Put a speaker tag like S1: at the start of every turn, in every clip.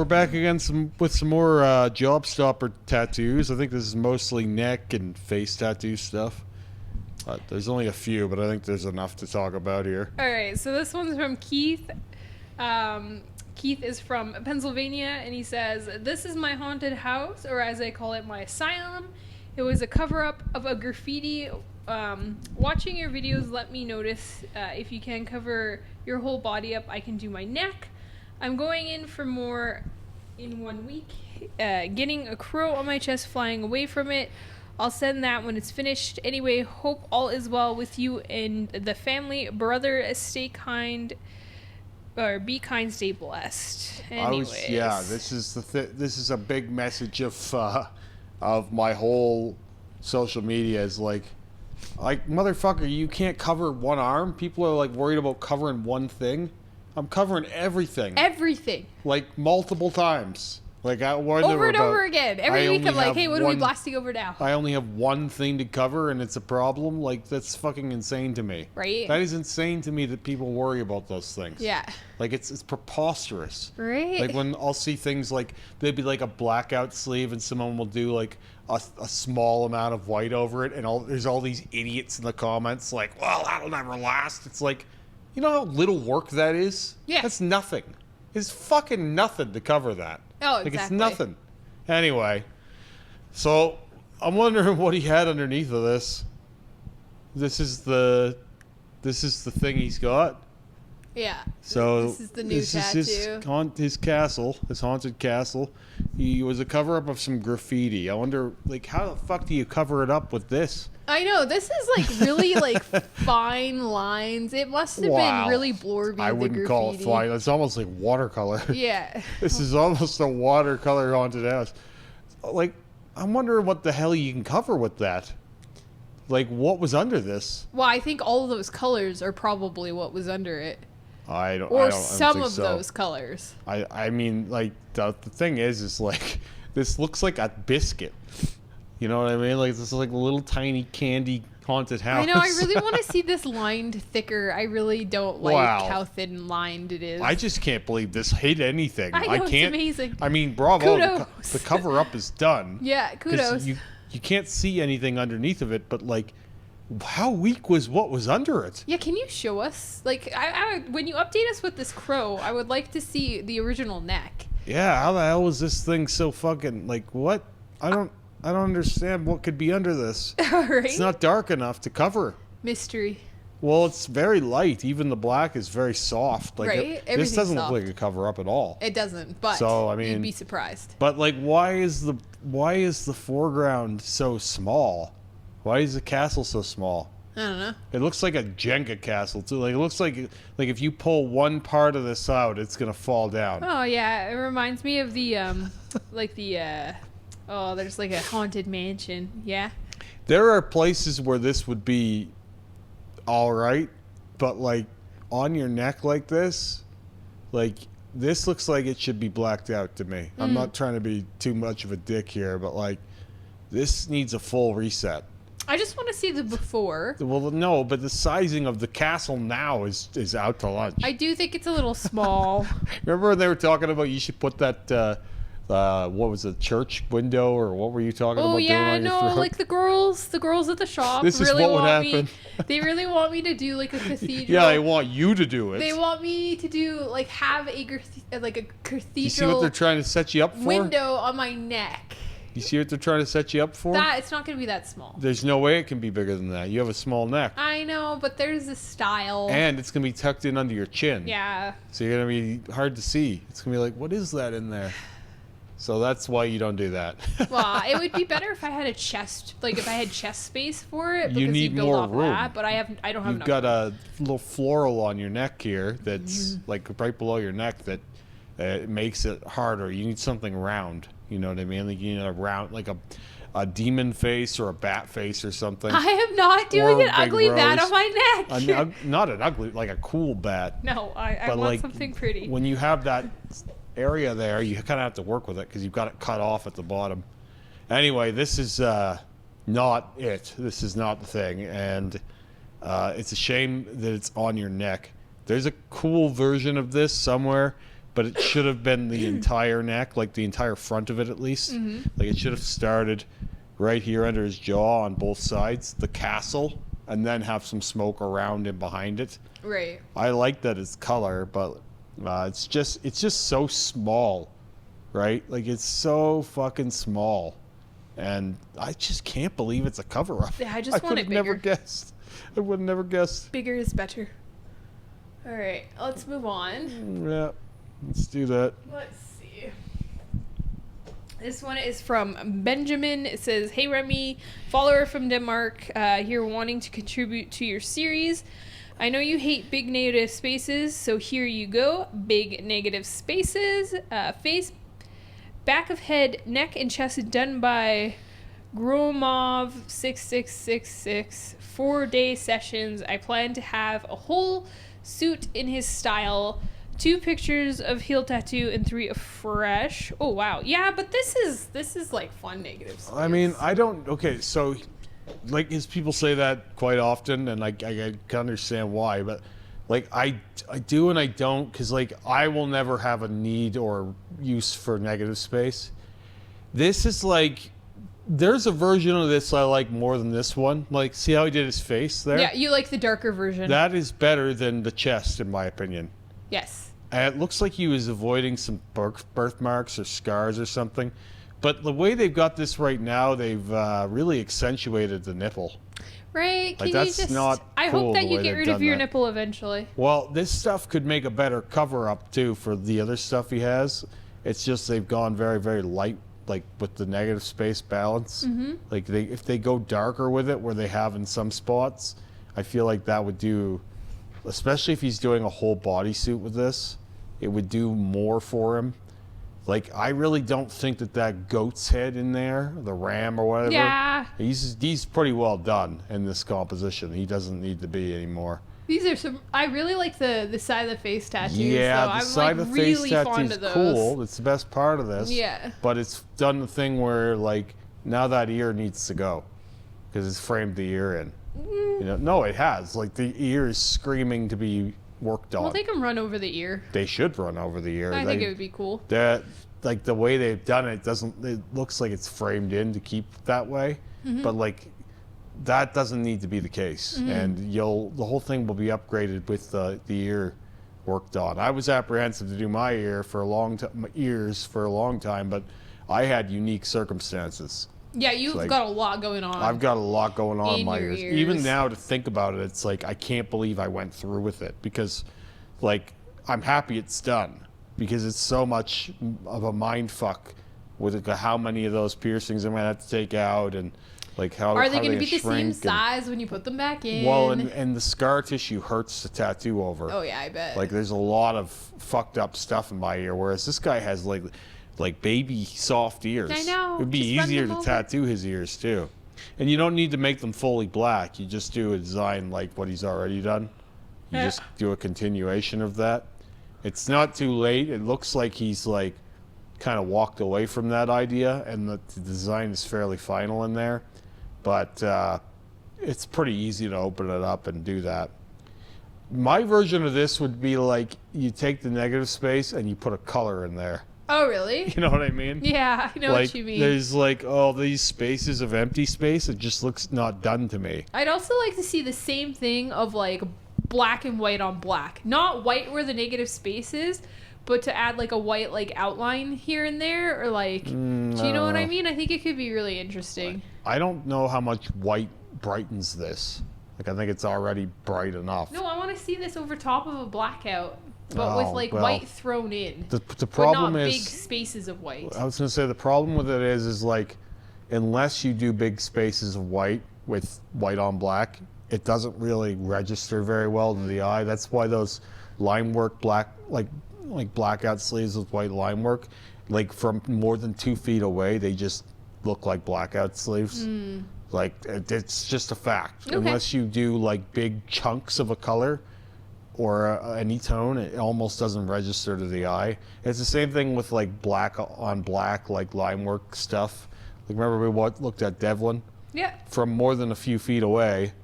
S1: back again with some more job stopper tattoos. I think this is mostly neck and face tattoo stuff. There's only a few, but I think there's enough to talk about here.
S2: All right, so this one's from Keith. Keith is from Pennsylvania, and he says, "This is my haunted house, or as I call it, my asylum. It was a cover-up of a graffiti. Watching your videos let me notice if you can cover your whole body up, I can do my neck. I'm going in for more in 1 week. Getting a crow on my chest, flying away from it. I'll send that when it's finished. Anyway, hope all is well with you and the family. Brother, stay kind, or be kind, stay blessed." Anyways.
S1: This is a big message of my whole social media is like motherfucker, you can't cover one arm. People are like worried about covering one thing. I'm covering everything.
S2: Everything.
S1: Like multiple times. Like
S2: over and over again. Every week I'm like, hey, what are we blasting over now?
S1: I only have one thing to cover and it's a problem. Like, that's fucking insane to me.
S2: Right?
S1: That is insane to me that people worry about those things.
S2: Yeah.
S1: Like, it's preposterous.
S2: Right?
S1: Like, when I'll see things like, there'd be like a blackout sleeve and someone will do like a small amount of white over it, and there's all these idiots in the comments like, well, that'll never last. It's like, you know how little work that is?
S2: Yeah.
S1: That's nothing. It's fucking nothing to cover that.
S2: Oh,
S1: like,
S2: exactly.
S1: it's nothing. Anyway, so I'm wondering what he had underneath of this. This is the thing he's got.
S2: Yeah.
S1: So
S2: this is the new tattoo.
S1: His castle, his haunted castle. He was a cover-up of some graffiti. I wonder, like, how the fuck do you cover it up with this?
S2: I know, this is like really like fine lines. It must have been really blurby.
S1: I wouldn't call it fine. It's almost like watercolor.
S2: Yeah.
S1: This is almost a watercolor haunted house. Like, I'm wondering what the hell you can cover with that. Like, what was under this?
S2: Well, I think all of those colors are probably what was under it.
S1: I don't
S2: some of
S1: so.
S2: Those colors.
S1: I mean, like, the thing is like, this looks like a biscuit. You know what I mean? Like, this is like a little tiny candy haunted house.
S2: I know, I really want to see this lined thicker. I really don't like how thin lined it is.
S1: I just can't believe this hit anything.
S2: I know, it's amazing.
S1: I mean, bravo.
S2: Kudos.
S1: The cover up is done.
S2: Yeah, kudos.
S1: You can't see anything underneath of it, but like, how weak was what was under it?
S2: Yeah, can you show us? Like, I when you update us with this crow, I would like to see the original neck.
S1: Yeah, how the hell was this thing so fucking, like, what? I don't understand what could be under this.
S2: Right?
S1: It's not dark enough to cover.
S2: Mystery.
S1: Well, it's very light. Even the black is very soft. Like,
S2: right?
S1: This doesn't look like a cover up at all.
S2: It doesn't, but
S1: so, I mean,
S2: you'd be surprised.
S1: But like, why is the foreground so small? Why is the castle so small?
S2: I don't know.
S1: It looks like a Jenga castle too. Like, it looks like if you pull one part of this out, it's gonna fall down.
S2: Oh yeah, it reminds me of the there's like a haunted mansion. Yeah.
S1: There are places where this would be all right, but like on your neck like this looks like it should be blacked out to me. I'm not trying to be too much of a dick here, but like, this needs a full reset.
S2: I just want to see the before.
S1: Well, no, but the sizing of the castle now is out to lunch.
S2: I do think it's a little small.
S1: Remember when they were talking about you should put that what was it, church window, or what were you talking about?
S2: Oh yeah, no, like the girls at the shop.
S1: This is what would happen.
S2: They really want me to do like a cathedral.
S1: Yeah, they want you to do it.
S2: They want me to do like have a cathedral.
S1: You see what they're trying to set you up for?
S2: Window on my neck.
S1: You see what they're trying to set you up for?
S2: It's not going to be that small.
S1: There's no way it can be bigger than that. You have a small neck.
S2: I know, but there's a style.
S1: And it's going to be tucked in under your chin.
S2: Yeah.
S1: So you're going to be hard to see. It's going to be like, what is that in there? So that's why you don't do that.
S2: Well, it would be better if I had a chest, like if I had chest space for it. Because
S1: you need
S2: build
S1: more
S2: off
S1: room.
S2: That, but I don't have enough.
S1: You've got a little floral on your neck here that's like right below your neck that makes it harder. You need something round. You know what I mean? Like, you need a round, like a demon face or a bat face or something.
S2: I am not doing an ugly bat on my neck.
S1: Not an ugly, like a cool bat.
S2: No, I want like, something pretty.
S1: When you have that area there, you kind of have to work with it because you've got it cut off at the bottom. Anyway, this is not it. This is not the thing. And it's a shame that it's on your neck. There's a cool version of this somewhere, but it should have been the entire neck, like the entire front of it at least. Like it should have started right here under his jaw on both sides, the castle, and then have some smoke around and behind it.
S2: Right.
S1: I like that it's color, but it's just so small, right? Like it's so fucking small, and I just can't believe it's a cover up.
S2: Yeah, I just want it bigger.
S1: Never guessed. I would have never guessed.
S2: Bigger is better. All right, let's move on.
S1: Yeah, let's do that.
S2: Let's see. This one is from Benjamin. It says, "Hey Remy, follower from Denmark, here wanting to contribute to your series. I know you hate big negative spaces, so here you go. Big negative spaces. Face, back of head, neck, and chest done by Gromov 6666. 4-day sessions. I plan to have a whole suit in his style. 2 pictures of heel tattoo and 3 fresh." Oh wow, yeah, but this is like fun negative space.
S1: I mean, I don't. Okay, so like his people say that quite often, and I can understand why, but like I do and I don't, because like I will never have a need or use for negative space. This is like, there's a version of this I like more than this one. Like, see how he did his face there?
S2: Yeah, you like the darker version.
S1: That is better than the chest, in my opinion.
S2: Yes.
S1: It looks like he was avoiding some birthmarks or scars or something. But the way they've got this right now, they've really accentuated the nipple.
S2: Right? Can
S1: Like, that's
S2: you just...
S1: not
S2: I
S1: cool
S2: hope that
S1: the
S2: you
S1: way
S2: get
S1: they've
S2: rid of
S1: done
S2: your
S1: that.
S2: nipple eventually.
S1: Well, this stuff could make a better cover-up, too, for the other stuff he has. It's just they've gone very, very light, like, with the negative space balance. Like, if they go darker with it, where they have in some spots, I feel like that would do... Especially if he's doing a whole bodysuit with this, it would do more for him. Like, I really don't think that goat's head in there, the ram or whatever,
S2: Yeah.
S1: he's pretty well done in this composition. He doesn't need to be anymore.
S2: These are some... I really like the side of the face tattoos.
S1: Yeah,
S2: though.
S1: the
S2: I'm
S1: side
S2: like
S1: of the face
S2: really fond
S1: tattoo's
S2: of those.
S1: cool. It's the best part of this.
S2: Yeah.
S1: But it's done the thing where, like, now that ear needs to go, because it's framed the ear in. You know, no, it has. Like, the ear is screaming to be worked on.
S2: We'll take them run over the ear.
S1: They should run over the ear.
S2: I think it would be cool.
S1: That, like, the way they've done it doesn't. It looks like it's framed in to keep that way, but like, that doesn't need to be the case. And the whole thing will be upgraded with the ear worked on. I was apprehensive to do my ear for a long time, but I had unique circumstances.
S2: Yeah, you've
S1: like,
S2: got a lot going on.
S1: I've got a lot going on in my
S2: your
S1: ears.
S2: ears.
S1: Even now, to think about it, it's like I can't believe I went through with it, because, like, I'm happy it's done, because it's so much of a mind fuck with how many of those piercings I'm gonna have to take out, and like how
S2: Are they
S1: how
S2: going to be the same
S1: shrink
S2: size when you put them back in?
S1: Well, and the scar tissue hurts to tattoo over.
S2: Oh yeah, I bet.
S1: Like, there's a lot of fucked up stuff in my ear, whereas this guy has like baby soft ears.
S2: I know.
S1: It would be
S2: Just run
S1: easier
S2: them
S1: to
S2: over.
S1: tattoo his ears too. And you don't need to make them fully black. You just do a design like what he's already done. You
S2: Yeah.
S1: just do a continuation of that. It's not too late. It looks like he's like kind of walked away from that idea, and the design is fairly final in there. But it's pretty easy to open it up and do that. My version of this would be like, you take the negative space and you put a color in there.
S2: Oh really?
S1: You know what I mean?
S2: Yeah, I know
S1: Like,
S2: what you mean.
S1: there's like all these spaces of empty space. It just looks not done to me.
S2: I'd also like to see the same thing of like black and white on black. Not white where the negative space is, but to add like a white like outline here and there, or like, do you know what I mean? I think it could be really interesting.
S1: I don't know how much white brightens this. Like, I think it's already bright enough.
S2: No, I want to see this over top of a blackout, but with
S1: Oh,
S2: like
S1: well,
S2: white thrown in.
S1: The
S2: But
S1: problem
S2: not
S1: is,
S2: big spaces of white.
S1: I was going to say, the problem with it is like, unless you do big spaces of white with white on black, it doesn't really register very well to the eye. That's why those line work like blackout sleeves with white line work, like from more than 2 feet away, they just look like blackout sleeves. Like, it's just a fact.
S2: Okay.
S1: Unless you do like big chunks of a color or any tone, it almost doesn't register to the eye. It's the same thing with like black on black, like line work stuff. Like, remember we looked at Devlin?
S2: Yeah.
S1: From more than a few feet away,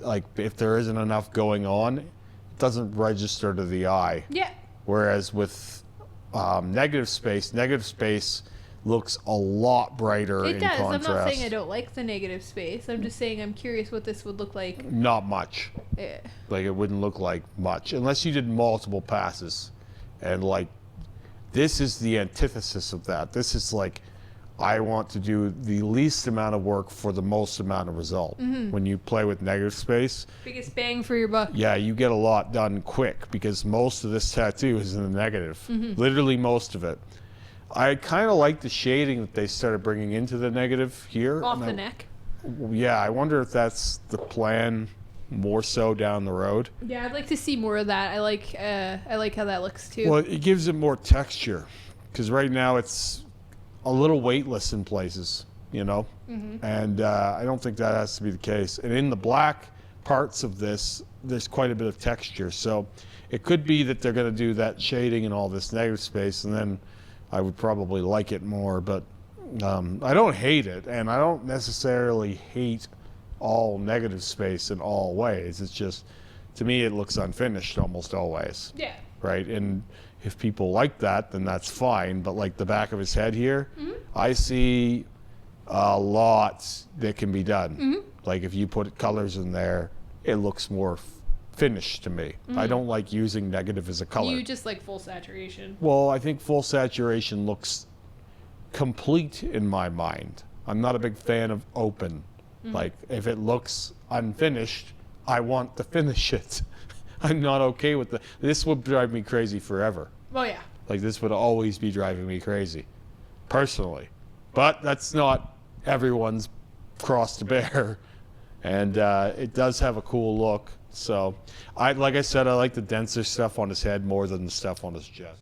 S1: like, if there isn't enough going on, it doesn't register to the eye.
S2: Yeah.
S1: Whereas with negative space looks a lot brighter
S2: It
S1: in
S2: does.
S1: contrast.
S2: I'm not saying I don't like the negative space. I'm just saying I'm curious what this would look like.
S1: Not much.
S2: Eh.
S1: Like, it wouldn't look like much unless you did multiple passes. And like, this is the antithesis of that. This is like, I want to do the least amount of work for the most amount of result. When you play with negative space,
S2: Biggest bang for your buck.
S1: yeah, you get a lot done quick because most of this tattoo is in the negative. Literally most of it. I kind of like the shading that they started bringing into the negative here.
S2: Off the neck.
S1: Yeah, I wonder if that's the plan more so down the road.
S2: Yeah, I'd like to see more of that. I like how that looks too.
S1: Well, it gives it more texture because right now it's a little weightless in places, you know? And I don't think that has to be the case. And in the black parts of this, there's quite a bit of texture. So it could be that they're going to do that shading and all this negative space, and then I would probably like it more. But I don't hate it, and I don't necessarily hate all negative space in all ways. It's just, to me, it looks unfinished almost always.
S2: Yeah.
S1: Right? And if people like that, then that's fine. But like the back of his head here, I see a lot that can be done. Like if you put colors in there, it looks more finished to me. I don't like using negative as a color.
S2: You just like full saturation.
S1: Well, I think full saturation looks complete in my mind. I'm not a big fan of open. Like if it looks unfinished, I want to finish it. I'm not okay with this would drive me crazy forever.
S2: Oh yeah.
S1: Like this would always be driving me crazy, personally. But that's not everyone's cross to bear. And it does have a cool look. So, like I said, I like the denser stuff on his head more than the stuff on his chest.